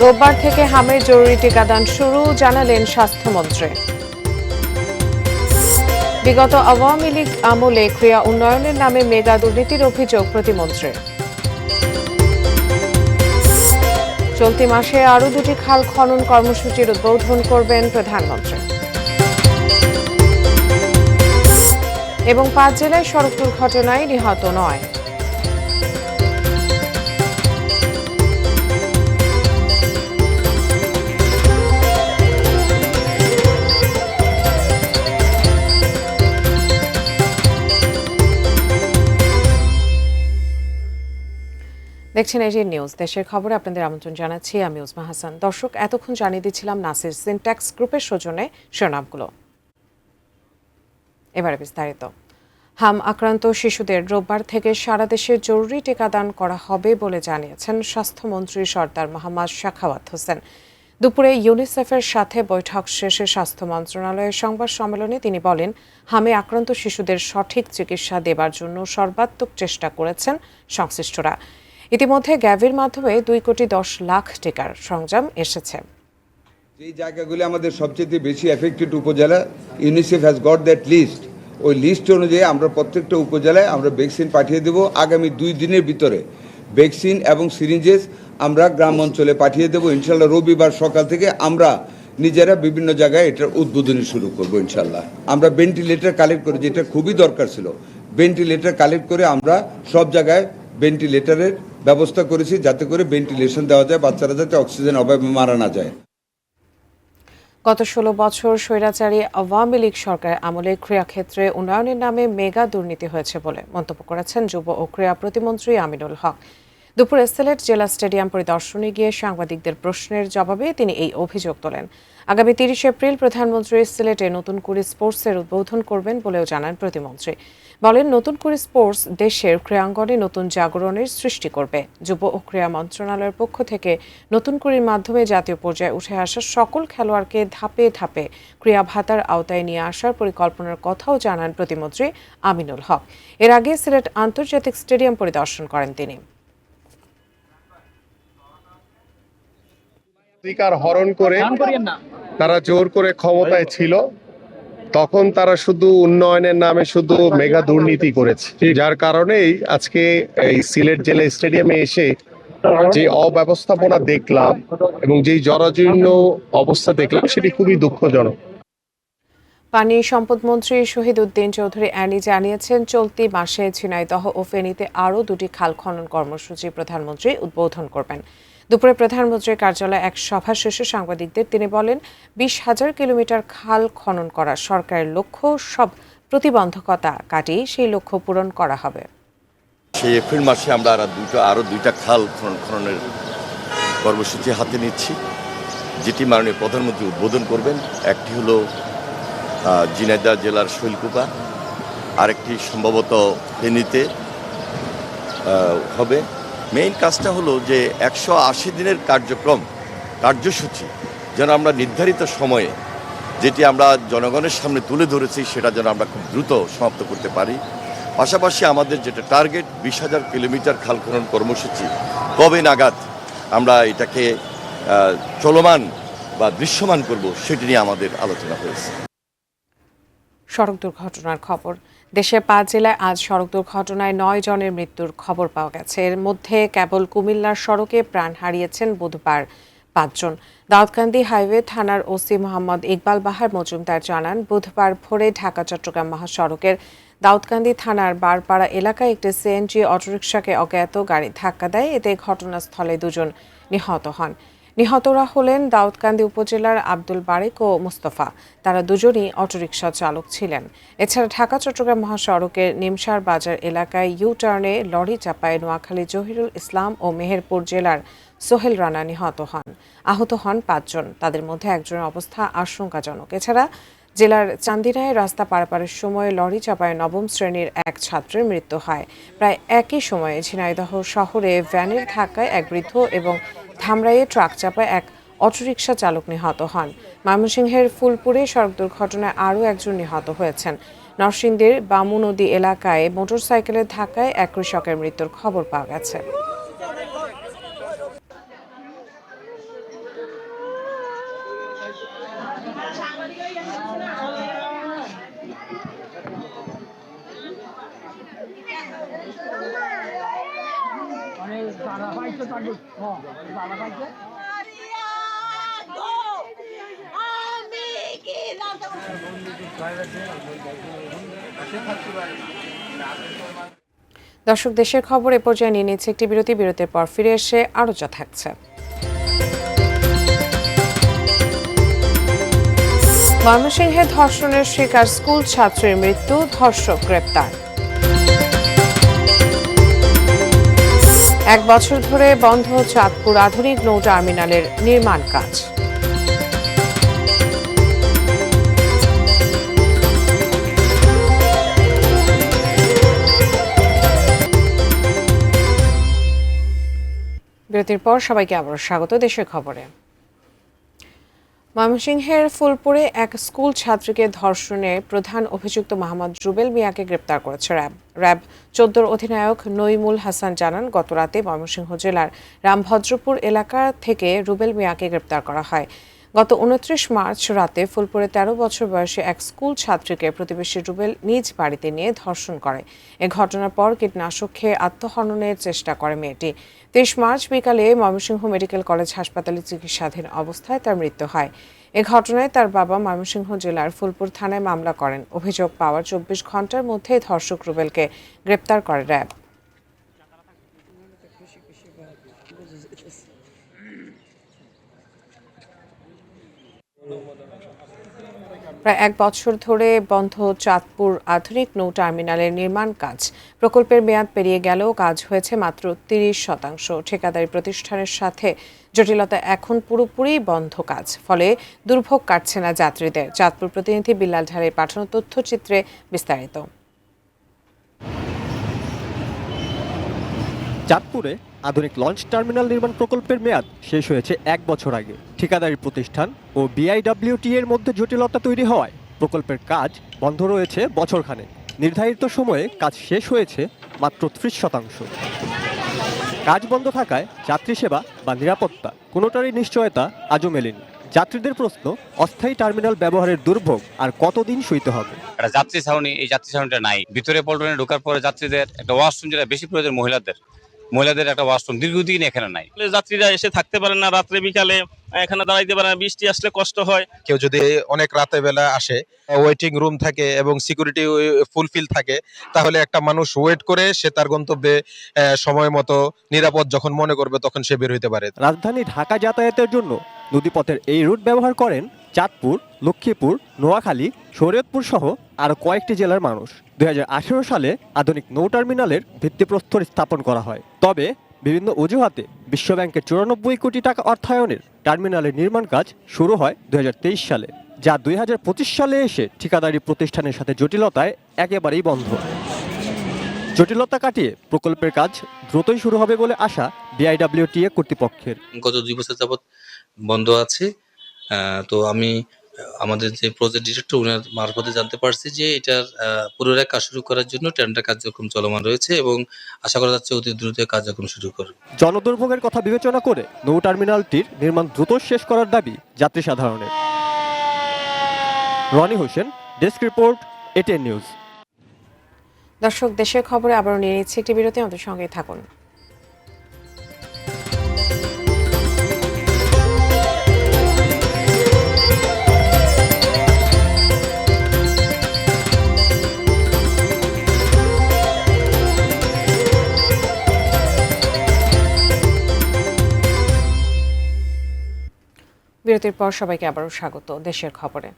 রোববার থেকে হামের জরুরি টিকাদান শুরু, জানালেন স্বাস্থ্যমন্ত্রী। বিগত আওয়ামী লীগ আমলে ক্রিয়া উন্নয়নের নামে মেগা দুর্নীতির অভিযোগ প্রতিমন্ত্রীর। চলতি মাসে আরও 2টি খাল খনন কর্মসূচির উদ্বোধন করবেন প্রধানমন্ত্রী। এবং 5 জেলায় সড়ক দুর্ঘটনায় নিহত 9। দেখছেন এজি নিউজ। দেশের খবরে আপনাদের আমন্ত্রণ জানাচ্ছি আমি উজমা হাসান। দর্শক, এতক্ষণ জানিয়ে দিচ্ছিলাম নাসির সিনট্যাক্স গ্রুপের সৌজন্যে শিরোনামগুলো। এবারে বিস্তারিত। হাম আক্রান্ত শিশুদের রোববার থেকে সারা দেশে জরুরি টিকাদান করা হবে বলে জানিয়েছেন স্বাস্থ্যমন্ত্রী সরদার মোহাম্মদ সাখাওয়াত হোসেন। দুপুরে ইউনিসেফের সাথে বৈঠক শেষে স্বাস্থ্য মন্ত্রণালয়ের সংবাদ সম্মেলনে তিনি বলেন, হামে আক্রান্ত শিশুদের সঠিক চিকিৎসা দেবার জন্য সর্বাত্মক চেষ্টা করেছেন সংশ্লিষ্টরা। ইতিমধ্যে গ্যাভির মাধ্যমে 2,10,00,000 টিকার সরঞ্জাম এসেছে। এই জায়গাগুলি আমাদের সবচেয়ে বেশি এফেক্টেড উপজেলা, UNICEF has got that list. ওই লিস্ট অনুযায়ী আমরা প্রত্যেকটা উপজেলায় আমরা ভ্যাকসিন পাঠিয়ে দেব। আগামী 2 দিনের ভিতরে ভ্যাকসিন এবং সিরিঞ্জেস আমরা গ্রাম অঞ্চলে পাঠিয়ে দেব। ইনশাল্লাহ রবিবার সকাল থেকে আমরা নিজেরা বিভিন্ন জায়গায় এটার উদ্বোধনী শুরু করব। ইনশাল্লাহ আমরা ভেন্টিলেটর কালেক্ট করে, যেটা খুবই দরকার ছিল, ভেন্টিলেটর কালেক্ট করে আমরা সব জায়গায় ভেন্টিলেটরের ব্যবস্থা করেছি, যাতে করে ভেন্টিলেশন দেওয়া যায়, বাচ্চারা যাতে অক্সিজেন অভাবে মারা না যায়। গত 16 বছর স্বৈরাচারী আওয়ামী লীগ সরকারের আমলে ক্রীড়াক্ষেত্রে উন্নয়নের নামে মেগা দুর্নীতি হয়েছে বলে মন্তব্য করেছেন যুব ও ক্রীড়া প্রতিমন্ত্রী আমিনুল হক। দুপুরে সিলেট জেলা স্টেডিয়াম পরিদর্শনে গিয়ে সাংবাদিকদের প্রশ্নের জবাবে তিনি এই অভিযোগ তোলেন। আগামী 30 এপ্রিল প্রধানমন্ত্রী সিলেটে নতুন করে স্পোর্টসের উদ্বোধন করবেন বলেও জানান প্রতিমন্ত্রী। বলেন, নতুন করে স্পোর্টস দেশের ক্রীড়াঙ্গনে নতুন জাগরণের সৃষ্টি করবে। যুব ও ক্রীড়া মন্ত্রণালয়ের পক্ষ থেকে নতুন করির মাধ্যমে জাতীয় পর্যায়ে উঠে আসা সকল খেলোয়াড়কে ধাপে ধাপে ক্রীড়া ভাতার আওতায় নিয়ে আসার পরিকল্পনার কথাও জানান প্রতিমন্ত্রী আমিনুল হক। এর আগে সিলেট আন্তর্জাতিক স্টেডিয়াম পরিদর্শন করেন তিনি। অধিকার হরণ করে তারা জোর করে ক্ষমতায় ছিল, তখন তারা শুধু উন্নয়নের নামে শুধু মেগা দুর্নীতি করেছে, যার কারণেই আজকে এই সিলেট জেলা স্টেডিয়ামে এসে যে অব্যবস্থাপনা দেখলাম এবং যেই জরাজীর্ণ অবস্থা দেখলাম, সেটি খুবই দুঃখজনক। পানি সম্পদ মন্ত্রী শহীদ উদ্দিন চৌধুরী অ্যানি জানিয়েছেন, চলতি মাসে ঝিনাইদহ ও ফেনীতে আরও 2টি খাল খনন কর্মসূচি প্রধানমন্ত্রী উদ্বোধন করবেন। দুপুরে প্রধানমন্ত্রীর কার্যালয়ে এক সভা শেষে সাংবাদিকদের তিনি বলেন, 20,000 কিলোমিটার খাল খনন করা সরকারের লক্ষ্য। সব প্রতিবন্ধকতা কাটিয়ে সেই লক্ষ্য পূরণ করা হবে। সেই এপ্রিল মাসে আমরা আরও দুইটা খাল খননের কর্মসূচি হাতে নিচ্ছি, যেটি মাননীয় প্রধানমন্ত্রী উদ্বোধন করবেন। একটি হলো ঝিনাইদহ জেলার শৈলকুপা, আরেকটি সম্ভবত ফেনীতে হবে। মেইন কাজটা হলো যে 180 দিনের কার্যসূচি যেন আমরা নির্ধারিত সময়ে, যেটি আমরা জনগণের সামনে তুলে ধরেছি, সেটা যেন আমরা খুব দ্রুত সমাপ্ত করতে পারি। পাশাপাশি আমাদের যেটা টার্গেট 20,000 কিলোমিটার খাল খনন কর্মসূচি, কবে নাগাদ আমরা এটাকে চলমান বা দৃশ্যমান করব, সেটি নিয়ে আমাদের আলোচনা হয়েছে। সড়ক দুর্ঘটনার খবর। দেশে 5 জেলায় আজ সড়ক দুর্ঘটনায় 9 জনের মৃত্যুর খবর পাওয়া গেছে। এর মধ্যে কেবল কুমিল্লার সড়কে প্রাণ হারিয়েছেন বুধবার 5 জন। দাউদকান্দি হাইওয়ে থানার ওসি মোহাম্মদ ইকবাল বাহার মজুমদার জানান, বুধবার ভোরে ঢাকা চট্টগ্রাম মহাসড়কের দাউদকান্দি থানার বারপাড়া এলাকায় একটি সিএনজি অটোরিকশাকে অজ্ঞাত গাড়ি ধাক্কা দেয়। এতে ঘটনাস্থলে 2 জন নিহত হন। নিহতরা হলেন দাউদকান্দি উপজেলার আব্দুল বারেক ও মুস্তফা। তারা দুজনই অটোরিকশা চালক ছিলেন। এছাড়া ঢাকা চট্টগ্রাম মহাসড়কের নিমসার বাজার এলাকায় ইউ-টার্নে লরি চাপায় নোয়াখালী জহিরুল ইসলাম ও মেহেরপুর জেলার সোহেল রানা নিহত হন। আহত হন 5 জন, তাদের মধ্যে একজনের অবস্থা আশঙ্কাজনক। এছাড়া জেলার চান্দিনায় রাস্তা পারাপারের সময় লরি চাপায় 9ম শ্রেণীর এক ছাত্রের মৃত্যু হয়। প্রায় একই সময়ে ঝিনাইদহ শহরে ভ্যানের ধাক্কায় এক বৃদ্ধ এবং ধামরাইয়ে ট্রাক চাপায় এক অটোরিকশা চালক নিহত হন। ময়মনসিংহের ফুলপুরে সড়ক দুর্ঘটনায় আরও একজন নিহত হয়েছেন। নরসিংদীর বামু নদী এলাকায় মোটরসাইকেলের ধাক্কায় এক কৃষকের মৃত্যুর খবর পাওয়া গেছে। দর্শক, দেশের খবর এ পর্যায়ে নিয়ে নিচ্ছে একটি বিরতির পর ফিরে এসে আরও যা থাকছে। ময়মনসিংহে ধর্ষণের শিকার স্কুল ছাত্রীর মৃত্যু, ধর্ষক গ্রেপ্তার। 1 বছর ধরে বন্ধ চাঁদপুর আধুনিক নৌ টার্মিনালের নির্মাণ কাজ। বিরতির পর সবাইকে আবারও স্বাগত দেশের খবরে। ময়মনসিংহের ফুলপুরে এক স্কুল ছাত্রীকে ধর্ষণে প্রধান অভিযুক্ত মোহাম্মদ রুবেল মিয়াকে গ্রেপ্তার করেছে র্যাব 14 অধিনায়ক নইমুল হাসান জানান, গতরাতে ময়মনসিংহ জেলার রামভদ্রপুর এলাকা থেকে রুবেল মিয়াকে গ্রেপ্তার করা হয়। গত 29 মার্চ রাতে ফুলপুরে 13 বছর বয়সী এক স্কুল ছাত্রীকে প্রতিবেশী রুবেল নিজ বাড়িতে নিয়ে ধর্ষণ করে। এ ঘটনার পর কীটনাশক খেয়ে আত্মহননের চেষ্টা করে মেয়েটি। 23 মার্চ বিকালে ময়মনসিংহ মেডিকেল কলেজ হাসপাতালে চিকিৎসাধীন অবস্থায় তার মৃত্যু হয়। এ ঘটনায় তার বাবা ময়মনসিংহ জেলার ফুলপুর থানায় মামলা করেন। অভিযোগ পাওয়ার 24 ঘন্টার মধ্যে ধর্ষক রুবেলকে গ্রেপ্তার করে র্যাব। প্রায় 1 বছর ধরে বন্ধ চাঁদপুর আধুনিক নৌ টার্মিনালের নির্মাণ কাজ। প্রকল্পের মেয়াদ পেরিয়ে গেলেও কাজ হয়েছে মাত্র 30%। ঠিকাদারি প্রতিষ্ঠানের সাথে জটিলতা, এখন পুরোপুরি বন্ধ কাজ, ফলে দুর্ভোগ কাটছে না যাত্রীদের। চাঁদপুর প্রতিনিধি বিল্লাল ঢালের পাঠানো তথ্যচিত্রে বিস্তারিত। চাঁদপুরে আধুনিক লঞ্চ টার্মিনাল নির্মাণ প্রকল্পের মেয়াদ শেষ হয়েছে 1 বছর আগে। ঠিকাদারি প্রতিষ্ঠান ও বিআইডব্লিউটি এর মধ্যে জটিলতা তৈরি হওয়ায় প্রকল্পের কাজ বন্ধ রয়েছে বছরখানেক। নির্ধারিত সময়ে কাজ শেষ হয়েছে মাত্র 30%। কাজ বন্ধ থাকায় যাত্রী সেবা বা নিরাপত্তা কোনোটারই নিশ্চয়তা আজও মেলেনি। যাত্রীদের প্রশ্ন, অস্থায়ী টার্মিনাল ব্যবহারের দুর্ভোগ আর কতদিন সইতে হবে। একটা যাত্রী ছাউনি, এই যাত্রী ছাউনিটা নাই। ভিতরে পল্টনে ঢোকার পরে যাত্রীদের একটা ওয়াশরুম, যেটা বেশি প্রয়োজন মহিলাদের একটা ওয়াশরুম দীর্ঘদিন এখানে নাই। যাত্রীরা এসে থাকতে পারে না, রাত্রে বিকালে এখানে দাঁড়াইতে পারে না, বৃষ্টি আসলে কষ্ট হয়। কেউ যদি অনেক রাতে বেলা আসে, ওয়েটিং রুম থাকে এবং সিকিউরিটি ফুলফিল থাকে, তাহলে একটা মানুষ ওয়েট করে সে তার গন্তব্যে সময় মতো নিরাপদ যখন মনে করবে তখন সে বের হইতে পারে। রাজধানী ঢাকা যাতায়াতের জন্য নদীপথের এই রুট ব্যবহার করেন চাঁদপুর, লক্ষ্মীপুর, নোয়াখালী, শরীয়তপুর সহ আরও কয়েকটি জেলার মানুষ। 2018 সালে আধুনিক নৌ টার্মিনালের ভিত্তিপ্রস্তর স্থাপন করা হয়। তবে বিভিন্ন অজুহাতে বিশ্বব্যাংকের 94 কোটি টাকা অর্থায়নের টার্মিনালের নির্মাণ কাজ শুরু হয় 2023 সালে, যা 2025 সালে এসে ঠিকাদারি প্রতিষ্ঠানের সাথে জটিলতায় একেবারেই বন্ধ। জটিলতা কাটিয়ে প্রকল্পের কাজ দ্রুতই শুরু হবে বলে আশা বিআইডব্লিউটিএ কর্তৃপক্ষের। গত 2 বছর যাবৎ বন্ধ আছে। তো আমি আমাদের যে প্রজেক্ট ডিরেক্টর ওনার মারফতে জানতে পারছি যে এটার পুনরায় কাজ শুরু করার জন্য টেন্ডার কার্যক্রম চলমান রয়েছে এবং আশা করা যাচ্ছে অতি দ্রুত কার্যক্রম শুরু করবে। জনদুর্ভোগের কথা বিবেচনা করে নৌ টার্মিনালটির নির্মাণ দ্রুত শেষ করার দাবি যাত্রী সাধারণের। Roni Hossain, desk report, ATN news. দর্শক, দেশের খবরে আবারও নিয়ে নিচ্ছে একটি বিরতি, আমাদের সঙ্গেই থাকুন। বিরতির পর সবাইকে আবারও স্বাগত দেশের খবরে।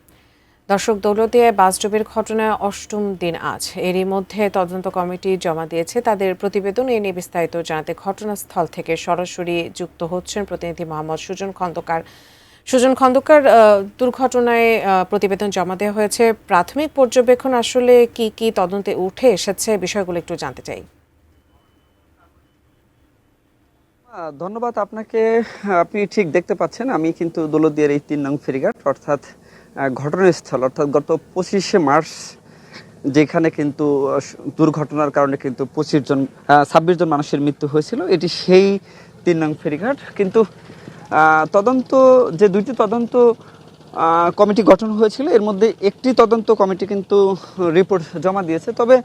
দর্শক, দৌলতদিয়ায় বাসডুবির ঘটনায় 8ম দিন আজ। এরই মধ্যে তদন্ত কমিটি জমা দিয়েছে তাদের প্রতিবেদন। এ নিয়ে বিস্তারিত জানাতে ঘটনাস্থল থেকে সরাসরি যুক্ত হচ্ছেন প্রতিনিধি মোহাম্মদ সুজন খন্দকার। দুর্ঘটনায় প্রতিবেদন জমা দেওয়া হয়েছে। প্রাথমিক পর্যবেক্ষণ আসলে কি কি তদন্তে উঠে এসেছে, বিষয়গুলো একটু জানতে চাই। ধন্যবাদ আপনাকে। আপনি ঠিক দেখতে পাচ্ছেন, আমি কিন্তু দৌলতদিয়ার এই 3 নং ফেরিঘাট অর্থাৎ ঘটনাস্থল, অর্থাৎ গত 25শে মার্চ যেখানে কিন্তু দুর্ঘটনার কারণে কিন্তু 26 জন মানুষের মৃত্যু হয়েছিল, এটি সেই 3 নং ফেরিঘাট। কিন্তু তদন্ত যে 2টি তদন্ত কমিটি গঠন হয়েছিল, এর মধ্যে একটি তদন্ত কমিটি কিন্তু রিপোর্ট জমা দিয়েছে। তবে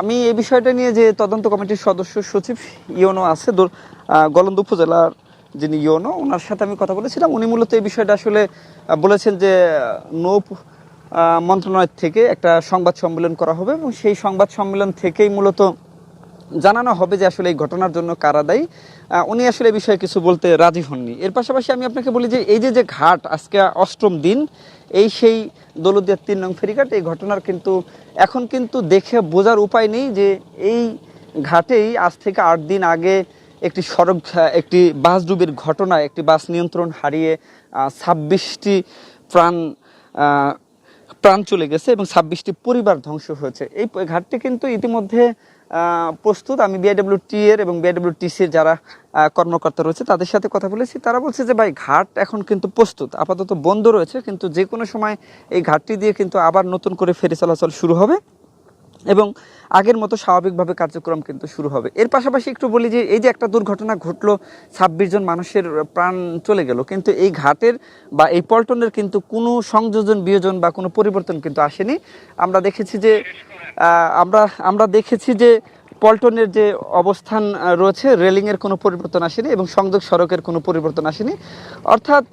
আমি এই বিষয়টা নিয়ে যে তদন্ত কমিটির সদস্য সচিব ইওনো আছে গোলন্দা উপজেলার যিনি ইউনো, ওনার সাথে আমি কথা বলেছিলাম। উনি মূলত এই বিষয়টা আসলে বলেছেন যে নৌ মন্ত্রণালয় থেকে একটা সংবাদ সম্মেলন করা হবে এবং সেই সংবাদ সম্মেলন থেকেই মূলত জানানো হবে যে আসলে এই ঘটনার জন্য কারা দায়ী। উনি আসলে এই বিষয়ে কিছু বলতে রাজি হননি। এর পাশাপাশি আমি আপনাকে বলি যে এই যে ঘাট আজকে 8ম দিন, এই সেই দৌলতদিয়া 3 নং ফেরিঘাট, এই ঘটনার কিন্তু এখন কিন্তু দেখে বোঝার উপায় নেই যে এই ঘাটেই আজ থেকে 8 দিন আগে একটি বাস ডুবির ঘটনায় একটি বাস নিয়ন্ত্রণ হারিয়ে 26টি প্রাণ চলে গেছে এবং 26টি পরিবার ধ্বংস হয়েছে। এই ঘাটটি কিন্তু ইতিমধ্যে প্রস্তুত। আমি বিআইডব্লিউটি এর এবং বিআইডব্লিউটিসির যারা কর্মকর্তা রয়েছে তাদের সাথে কথা বলেছি। তারা বলছে যে ভাই, ঘাট এখন কিন্তু প্রস্তুত, আপাতত বন্ধ রয়েছে, কিন্তু যে কোনো সময় এই ঘাটটি দিয়ে কিন্তু আবার নতুন করে ফেরি চলাচল শুরু হবে এবং আগের মতো স্বাভাবিকভাবে কার্যক্রম কিন্তু শুরু হবে। এর পাশাপাশি একটু বলি যে এই যে একটা দুর্ঘটনা ঘটলো, 26 জন মানুষের প্রাণ চলে গেল, কিন্তু এই ঘাটের বা এই পল্টনের কিন্তু কোনো সংযোজন বিয়োজন বা কোনো পরিবর্তন কিন্তু আসেনি। আমরা দেখেছি যে পল্টনের যে অবস্থান রয়েছে, রেলিংয়ের কোনো পরিবর্তন আসেনি এবং সংযোগ সড়কের কোনো পরিবর্তন আসেনি। অর্থাৎ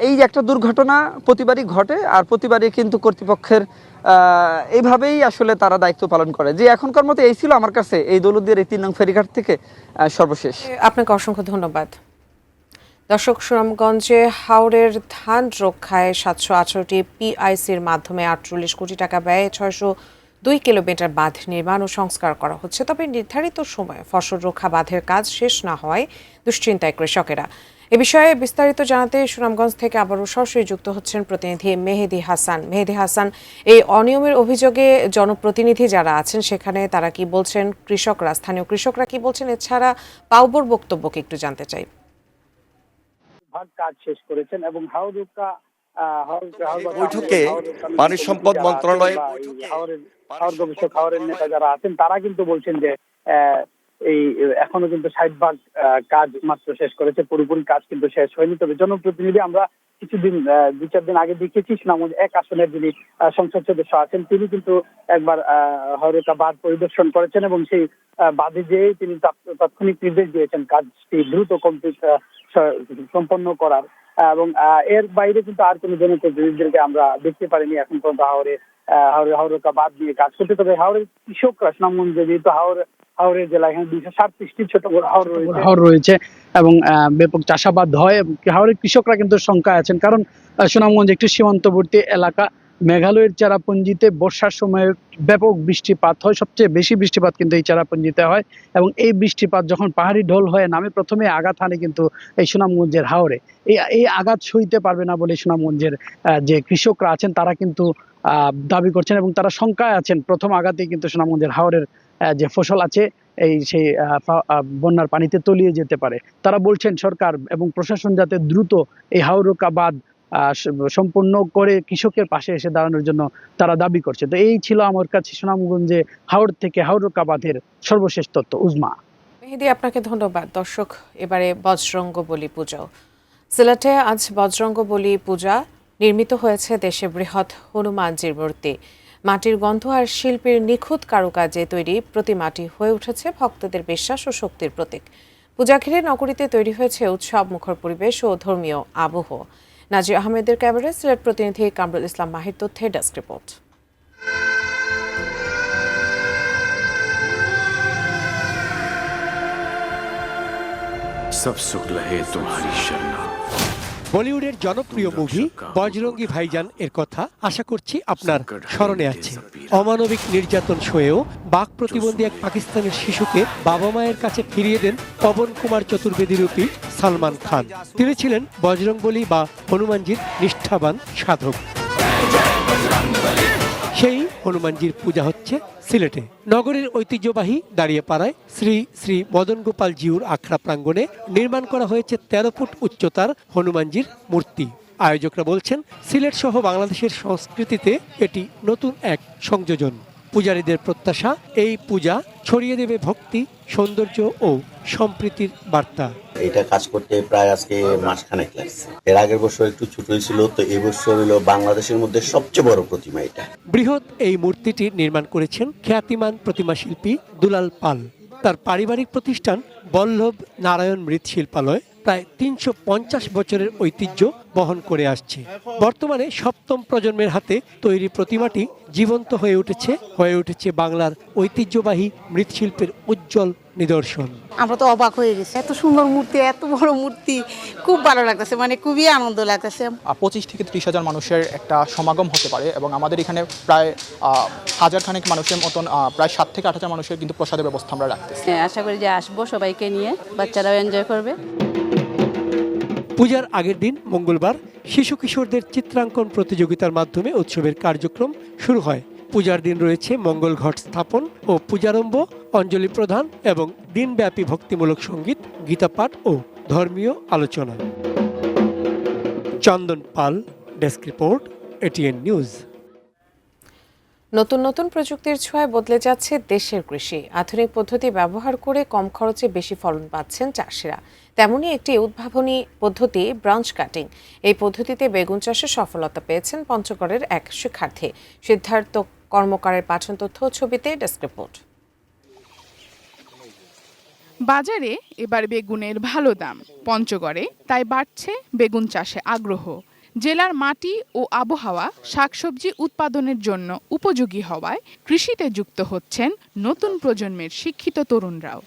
এই যে একটা দুর্ঘটনা প্রতিবারই ঘটে, আর প্রতিবারই কিন্তু কর্তৃপক্ষের এইভাবেই আসলে তারা দায়িত্ব পালন করে। যে এখনকার মতো এই ছিল আমার কাছে এই দৌলতদিয়ার এই 3 নং ফেরিঘাট থেকে সর্বশেষ। আপনাকে অসংখ্য ধন্যবাদ। দর্শক, সুনামগঞ্জে হাওরের ধান রক্ষায় 718টি পিআইসির মাধ্যমে 48 কোটি টাকা ব্যয়ে 602 কিলোমিটার বাঁধ নির্মাণ ও সংস্কার করা হচ্ছে। তবে নির্ধারিত সময়ে ফসল রক্ষা বাঁধের কাজ শেষ না হওয়ায় দুশ্চিন্তায় কৃষকেরা। এ বিষয়ে বিস্তারিত জানাতে সুনামগঞ্জ থেকে আবারও সরাসরি যুক্ত হচ্ছেন প্রতিনিধি মেহেদি হাসান। মেহেদি হাসান, এই অনিয়মের অভিযোগে জনপ্রতিনিধি যারা আছেন সেখানে তারা কি বলছেন, স্থানীয় কৃষকরা কি বলছেন, এছাড়া পাউবোর বক্তব্যকে একটু জানতে চাই। কাজ শেষ করেছেন এবং বৈঠকে পানি সম্পদ মন্ত্রণালয়ের হাওর গবেষক, হাওরের নেতা যারা আছেন তারা কিন্তু বলছেন যে এই এখনো কিন্তু 60% কাজ মাত্র শেষ করেছে, পুরোপুরি কাজ কিন্তু শেষ হয়নি। তবে জনপ্রতিনিধি আমরা কিছুদিন 2-4 দিন আগে দেখেছি সুনামগঞ্জ 1 আসনের যিনি সংসদ সদস্য আছেন তিনি কিন্তু একবার হাওরের বাঁধ পরিদর্শন করেছেন এবং সেই বাঁধে যেয়ে তিনি তাৎক্ষণিক নির্দেশ দিয়েছেন কাজটি দ্রুত সম্পন্ন করার। এবং এর বাইরে কিন্তু আর কোনো জনপ্রতিনিধিদেরকে আমরা দেখতে পারিনি এখন পর্যন্ত হাওরের বাঁধ দিয়ে কাজ করতে। তবে হাওরের কৃষকরা সুনামগঞ্জে, যেহেতু হাওরের জেলা, এখানে 237টি ছোট বড় হাওর রয়েছে এবং ব্যাপক চাষাবাদ হয়। হাওরের কৃষকরা কিন্তু শঙ্কায় আছেন, কারণ সুনামগঞ্জ একটি সীমান্তবর্তী এলাকা। মেঘালয়ের চেরাপুঞ্জিতে বর্ষার সময় ব্যাপক বৃষ্টিপাত হয়, সবচেয়ে বেশি বৃষ্টিপাত কিন্তু এই চেরাপুঞ্জিতে হয় এবং এই বৃষ্টিপাত যখন পাহাড়ি ঢল হয়ে নামে, প্রথমে আঘাত হানে কিন্তু এই সুনামগঞ্জের হাওরে। এই আঘাত সইতে পারবে না বলে সুনামগঞ্জের যে কৃষকরা আছেন তারা কিন্তু দাবি করছেন এবং তারা শঙ্কায় আছেন প্রথম আঘাতেই কিন্তু সুনামগঞ্জের হাওরের যে ফসল আছে সেই বন্যার পানিতে তলিয়ে যেতে পারে। তারা বলছেন সরকার এবং প্রশাসন যাতে দ্রুত এই হাওরকা বাঁধ সম্পূর্ণ করে কৃষকের পাশে এসে দাঁড়ানোর জন্য তারা দাবি করছে। তো এই ছিল আমার কাছে সুনামগঞ্জে হাওর থেকে হাওরকা বাঁধের সর্বশেষ তথ্য। উজমা। মেহেদি, আপনাকে ধন্যবাদ। দর্শক, এবারে বজরঙ্গ বলি পুজো। সিলেটে আজ বজরঙ্গ বলি পূজা নির্মিত হয়েছে দেশে বৃহৎ হনুমানজির মূর্তি। মাটির গন্ধ আর শিল্পীর নিখুঁত কারুকাজে তৈরি প্রতিমাটি হয়ে উঠেছে ভক্তদের বিশ্বাস ও শক্তির প্রতীক। পূজা ঘিরে নগরীতে তৈরি হয়েছে উৎসব মুখর পরিবেশ ও ধর্মীয় আবহ। নাজির আহমেদের ক্যামেরায় সিলেট প্রতিনিধি কামরুল ইসলাম মাহির তথ্যের ডেস্ক রিপোর্ট। सब सुख लहे तुम्हारी शरणा। বলিউডের জনপ্রিয় মুভি বজরঙ্গী ভাইজান এর কথা আশা করছি আপনার স্মরণে আছে। অমানবিক নির্যাতন সয়েও বাক প্রতিবন্ধী এক পাকিস্তানের শিশুকে বাবা মায়ের কাছে ফিরিয়ে দেন পবন কুমার চতুর্বেদী রূপী সালমান খান। তিনি ছিলেন বজরংবলী বা হনুমানজির নিষ্ঠাবান সাধক। সেই হনুমানজির পূজা হচ্ছে সিলেটে। নগরীর ঐতিহ্যবাহী দাঁড়িয়েপাড়ায় শ্রী শ্রী মদন গোপাল জিউর আখড়া প্রাঙ্গণে নির্মাণ করা হয়েছে 13 ফুট উচ্চতার হনুমানজির মূর্তি। আয়োজকরা বলছেন সিলেট সহ বাংলাদেশের সংস্কৃতিতে এটি নতুন এক সংযোজন। পূজারীদের প্রত্যাশা, এই পূজা ছড়িয়ে দেবে ভক্তি, সৌন্দর্য ও সম্প্রীতির বার্তা। এটা কাজ করতে প্রায় আজকে মাসখানেক লাগছে। এর আগের বছর একটু ছোট ছিল, তো এই বছর হলো বাংলাদেশের মধ্যে সবচেয়ে বড় প্রতিমা এটা। বৃহৎ এই মূর্তিটি নির্মাণ করেছেন খ্যাতিমান প্রতিমা শিল্পী দুলাল পাল। তার পারিবারিক প্রতিষ্ঠান বল্লভ নারায়ণ মৃৎশিল্পালয় প্রায় ৩৫০ বছরের ঐতিহ্য বহন করে আসছে। বর্তমানে সপ্তম প্রজন্মের হাতে তৈরি প্রতিমাটি জীবন্ত হয়ে উঠেছে বাংলার ঐতিহ্যবাহী মৃৎশিল্পের উজ্জ্বল নিদর্শন। আমরা তো অবাক হয়ে গেছি, এত সুন্দর মূর্তি, এত বড় মূর্তি, খুব ভালো লাগতেছে, মানে খুবই আনন্দ লাগতেছে। 25 থেকে 30 হাজার মানুষের একটা সমাগম হতে পারে এবং আমাদের এখানে প্রায় 1000 খানেক মানুষের মতন প্রায় 7 থেকে 8 হাজার মানুষের কিন্তু প্রসাদের ব্যবস্থা আমরা রাখতেছি। আশা করি যে আসবো সবাইকে নিয়ে, বাচ্চারাও এনজয় করবে। পূজার আগের দিন মঙ্গলবার শিশু কিশোরদের চিত্রাঙ্কন প্রতিযোগিতার মাধ্যমে উৎসবের কার্যক্রম শুরু হয়। পূজার দিন রয়েছে মঙ্গল ঘট স্থাপন ও পূজারম্ভ, অঞ্জলি প্রদান এবং দিনব্যাপী ভক্তিমূলক সঙ্গীত, গীতাপাঠ ও ধর্মীয় আলোচনা। চন্দন পাল, ডেস্ক রিপোর্ট, এটিএন নিউজ। নতুন নতুন প্রযুক্তির ছোঁয়ায় বদলে যাচ্ছে দেশের কৃষি। আধুনিক পদ্ধতি ব্যবহার করে কম খরচে বেশি ফলন পাচ্ছেন চাষিরা। তেমনই একটি উদ্ভাবনী পদ্ধতি ব্রাঞ্চ কাটিং। এই পদ্ধতিতে বেগুন চাষে সফলতা পেয়েছেন পঞ্চগড়ের এক শিক্ষার্থী। সিদ্ধার্থ কর্মকারের পাঠন তথ্য ছবিতে ডেস্ক রিপোর্ট। বাজারে এবার বেগুনের ভালো দাম পঞ্চগড়ে, তাই বাড়ছে বেগুন চাষে আগ্রহ। জেলার মাটি ও আবহাওয়া শাকসবজি উৎপাদনের জন্য উপযোগী হওয়ায় কৃষিতে যুক্ত হচ্ছেন নতুন প্রজন্মের শিক্ষিত তরুণরাও।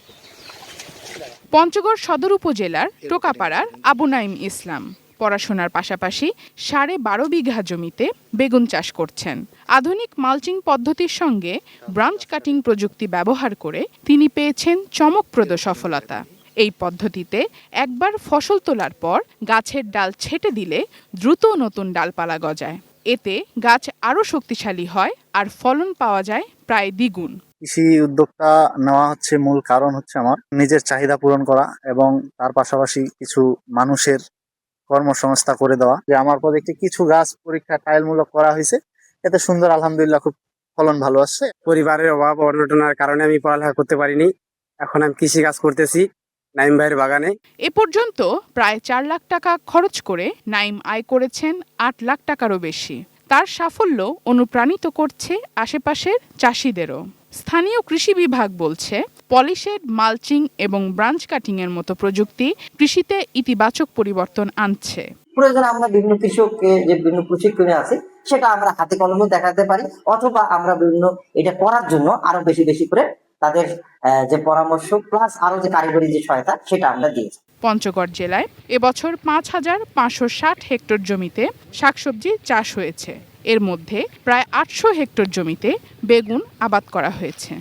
পঞ্চগড় সদর উপজেলার টোকাপাড়ার আবু নাইম ইসলাম পড়াশোনার পাশাপাশি 12.5 বিঘা জমিতে বেগুন চাষ করছেন। আধুনিক মালচিং পদ্ধতির সঙ্গে ব্রাঞ্চ কাটিং প্রযুক্তি ব্যবহার করে তিনি পেয়েছেন চমকপ্রদ সফলতা। এই পদ্ধতিতে একবার ফসল তোলার পর গাছের ডাল ছেঁটে দিলে দ্রুত নতুন ডালপালা গজায়। এতে গাছ আরও শক্তিশালী হয় আর ফলন পাওয়া যায় প্রায় দ্বিগুণ। কৃষি উদ্যোগটা নেওয়া হচ্ছে মূল কারণ হচ্ছে আমার নিজের চাহিদা পূরণ করা এবং তার পাশাপাশি কিছু মানুষের কর্মসংস্থান করে দেওয়া। যে আমার প্রজেক্টে কিছু গাছ পরীক্ষা ট্রায়ালমূলক করা হয়েছে, এতে সুন্দর আলহামদুলিল্লাহ খুব ফলন ভালো আসছে। পরিবারের অভাব অনটনের কারণে আমি পড়ালেখা করতে পারিনি, এখন আমি কৃষি কাজ করতেছি নাইম ভাইয়ের বাগানে। এ পর্যন্ত প্রায় 4 লাখ টাকা খরচ করে নাইম আয় করেছেন 8 লাখ টাকারও বেশি। তার সাফল্য অনুপ্রাণিত করছে আশেপাশের চাষিদেরও। স্থানীয় কৃষি বিভাগ বলছে পলিশেড, মালচিং এবং ব্রাঞ্চ কাটিং এর মতো প্রযুক্তি কৃষিতে ইতিবাচক পরিবর্তন আনছে। প্রয়োজন আমরা বিভিন্ন কৃষককে যে বিভিন্ন প্রশিক্ষণে আছে সেটা আমরা হাতে কলমে দেখাতে পারি, অথবা আমরা বিভিন্ন এটা করার জন্য আরো বেশি বেশি করে তাদের যে পরামর্শ প্লাস আরো যে কারিগরি যে সহায়তা সেটা আমরা দিয়েছি। পঞ্চগড় জেলায় এবছর 5,560 হেক্টর জমিতে শাকসবজি চাষ হয়েছে। এর মধ্যে প্রায় 800 হেক্টর জমিতে বেগুন আবাদ করা হয়েছে।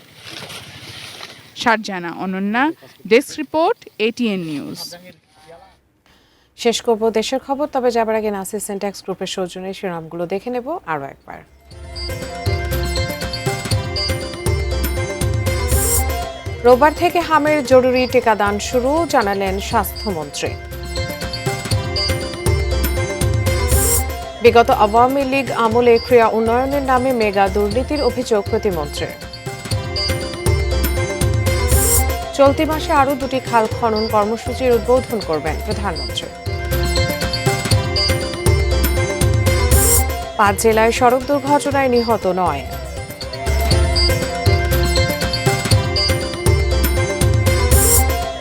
Sharjana Ananya, desk report, ATN news. শেষ করব দেশের খবর, তবে যাবার আগে নাসির সিনট্যাক্স গ্রুপের সৌজন্যে শিরোনামগুলো দেখে নেব আরও একবার। রোববার থেকে হামের জরুরি টিকাদান শুরু, জানালেন স্বাস্থ্যমন্ত্রী। বিগত আওয়ামী লীগ আমলে ক্রীড়া উন্নয়নের নামে মেগা দুর্নীতির অভিযোগ প্রতিমন্ত্রীর। চলতি মাসে আরও 2টি খাল খনন কর্মসূচির উদ্বোধন করবেন প্রধানমন্ত্রী। 5 জেলায় সড়ক দুর্ঘটনায় নিহত 9।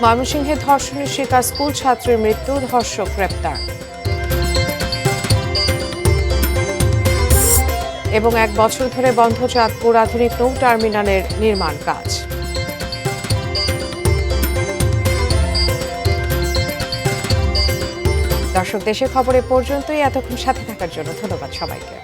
ময়মনসিংহে ধর্ষণের শিকার স্কুল ছাত্রীর মৃত্যু, ধর্ষক গ্রেপ্তার। এবং 1 বছর ধরে বন্ধ চাঁদপুর আধুনিক নৌ টার্মিনালের নির্মাণ কাজ। দর্শক, দেশের খবরে পর্যন্তই। এতক্ষণ সাথে থাকার জন্য ধন্যবাদ সবাইকে।